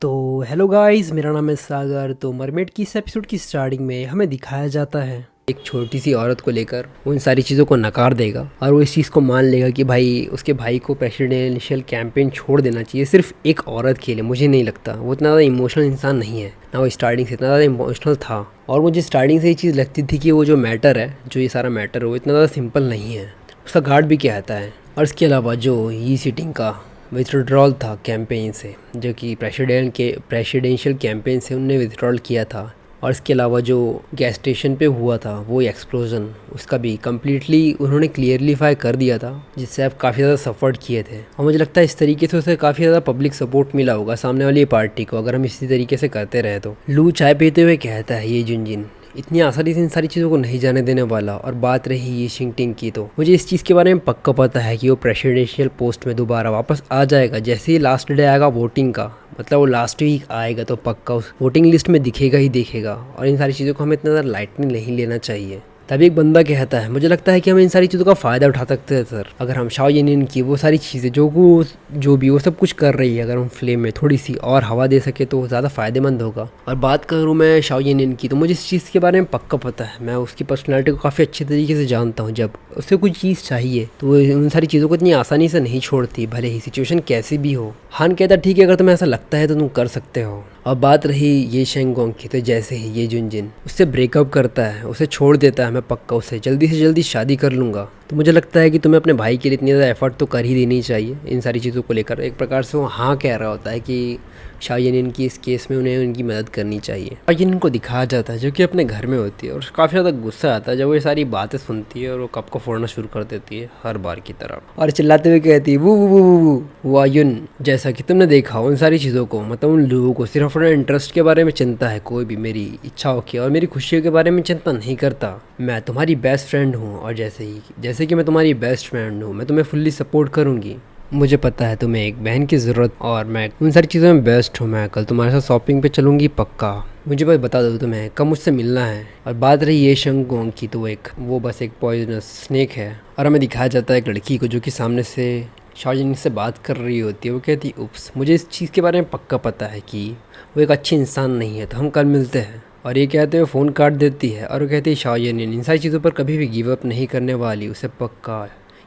तो hello guys, मेरा नाम है सागर। तो मरमेड की इस एपिसोड की स्टार्टिंग में हमें दिखाया जाता है एक छोटी सी औरत को लेकर वो इन सारी चीज़ों को नकार देगा और वो इस चीज़ को मान लेगा कि भाई उसके भाई को प्रेसिडेंशियल कैंपेन छोड़ देना चाहिए सिर्फ एक औरत के लिए। मुझे नहीं लगता वो इतना ज़्यादा इमोशनल इंसान नहीं है ना, वो स्टार्टिंग से इतना ज़्यादा इमोशनल था। और मुझे स्टार्टिंग से ये चीज़ लगती थी कि वो जो मैटर है, जो ये सारा मैटर है, वो इतना ज़्यादा सिंपल नहीं है। उसका गार्ड भी कहता है। और इसके अलावा जो ई सीटिंग का विथड्रॉल था कैंपेन से, जो कि प्रेसिडेंशियल कैंपेन से उनने विथड्रॉल किया था। और इसके अलावा जो गैस स्टेशन पे हुआ था वो एक्सप्लोजन, उसका भी कम्प्लीटली उन्होंने क्लियरलीफाई कर दिया था, जिससे आप काफ़ी ज़्यादा सपोर्ट किए थे। और मुझे लगता है इस तरीके से उसे काफ़ी ज़्यादा पब्लिक सपोर्ट मिला होगा सामने वाली पार्टी को, अगर हम इसी तरीके से करते रहे तो। लू चाय पीते हुए कहता है ये जुनजिन इतनी आसानी से इन सारी चीज़ों को नहीं जाने देने वाला। और बात रही ये शिंगटिंग की, तो मुझे इस चीज़ के बारे में पक्का पता है कि वो प्रेसिडेंशियल पोस्ट में दोबारा वापस आ जाएगा जैसे ही लास्ट डे आएगा वोटिंग का। मतलब वो लास्ट वीक आएगा तो पक्का उस वोटिंग लिस्ट में दिखेगा ही दिखेगा। और इन सारी चीज़ों को हमें इतना ज़्यादा लाइटली नहीं लेना चाहिए। तभी एक बंदा कहता है मुझे लगता है कि हम इन सारी चीज़ों का फ़ायदा उठा सकते हैं सर, अगर हम शाओ येनिन की वो सारी चीज़ें जो भी वो सब कुछ कर रही है, अगर हम फ्लेम में थोड़ी सी और हवा दे सके तो ज़्यादा फ़ायदेमंद होगा। और बात करूँ मैं शाओ येनिन की, तो मुझे इस चीज़ के बारे में पक्का पता है। मैं उसकी पर्सनैलिटी को काफ़ी अच्छे तरीके से जानता हूँ। जब उसे कुछ चीज़ चाहिए तो वो उन सारी चीज़ों को इतनी आसानी से नहीं छोड़ती, भले ही सिचुएशन कैसी भी हो। हान कहता ठीक है, अगर तुम्हें ऐसा लगता है तो तुम कर सकते हो। और बात रही ये शेंगोंग की, तो जैसे ही ये जुनजिन उससे ब्रेकअप करता है, उसे छोड़ देता है, मैं पक्का उससे जल्दी से जल्दी शादी कर लूँगा। तो मुझे लगता है कि तुम्हें अपने भाई के लिए इतनी ज़्यादा एफर्ट तो कर ही देनी चाहिए इन सारी चीज़ों को लेकर। एक प्रकार से वो हाँ कह रहा होता है कि शाओ येनिन की इस केस में उन्हें उनकी मदद करनी चाहिए। शाओ येनिन को दिखाया जाता है जो कि अपने घर में होती है और काफ़ी ज़्यादा गुस्सा आता है जब वो ये सारी बातें सुनती है और वो कप को फोड़ना शुरू कर देती है हर बार की तरह, और चिल्लाते हुए कहती है वो आयुन। जैसा कि तुमने देखा उन सारी चीज़ों को, मतलब उन लोगों को सिर्फ अपने इंटरेस्ट के बारे में चिंता है, कोई भी मेरी इच्छाओं की और मेरी खुशियों के बारे में चिंता नहीं करता। मैं तुम्हारी बेस्ट फ्रेंड हूँ और जैसे कि मैं तुम्हारी बेस्ट फ्रेंड हूँ, मैं तुम्हें फुल्ली सपोर्ट करूँगी। मुझे पता है तुम्हें एक बहन की ज़रूरत और मैं उन सारी चीज़ों में बेस्ट हूँ। मैं कल तुम्हारे साथ शॉपिंग पे चलूँगी पक्का। मुझे बस बता दो तुम्हें कब मुझसे मिलना है। और बात रही ये शेंगोंग की, तो वो बस एक पॉइजनस स्नेक है। और हमें दिखाया जाता है एक लड़की को जो कि सामने से शाओ येनिन से बात कर रही होती है। वो कहती है उप्स, मुझे इस चीज़ के बारे में पक्का पता है कि वो एक अच्छी इंसान नहीं है, तो हम कल मिलते हैं। और ये कहते हुए फ़ोन काट देती है और वो कहती है शाओ येनिन इन सारी चीज़ों पर कभी भी गिव अप नहीं करने वाली, उसे पक्का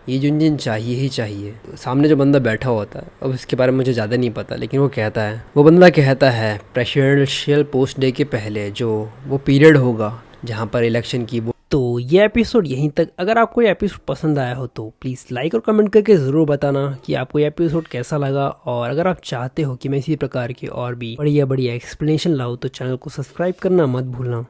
ये जुनजिन चाहिए ही चाहिए। तो सामने जो बंदा बैठा होता है, अब इसके बारे में मुझे ज़्यादा नहीं पता, लेकिन वो बंदा कहता है प्रेसिडेंशियल पोस्ट डे के पहले जो वो पीरियड होगा जहाँ पर इलेक्शन की वो। तो ये एपिसोड यहीं तक। अगर आपको ये एपिसोड पसंद आया हो तो प्लीज़ लाइक और कमेंट करके ज़रूर बताना कि आपको ये एपिसोड कैसा लगा। और अगर आप चाहते हो कि मैं इसी प्रकार की और भी बढ़िया बढ़िया एक्सप्लेनेशन लाऊँ तो चैनल को सब्सक्राइब करना मत भूलना।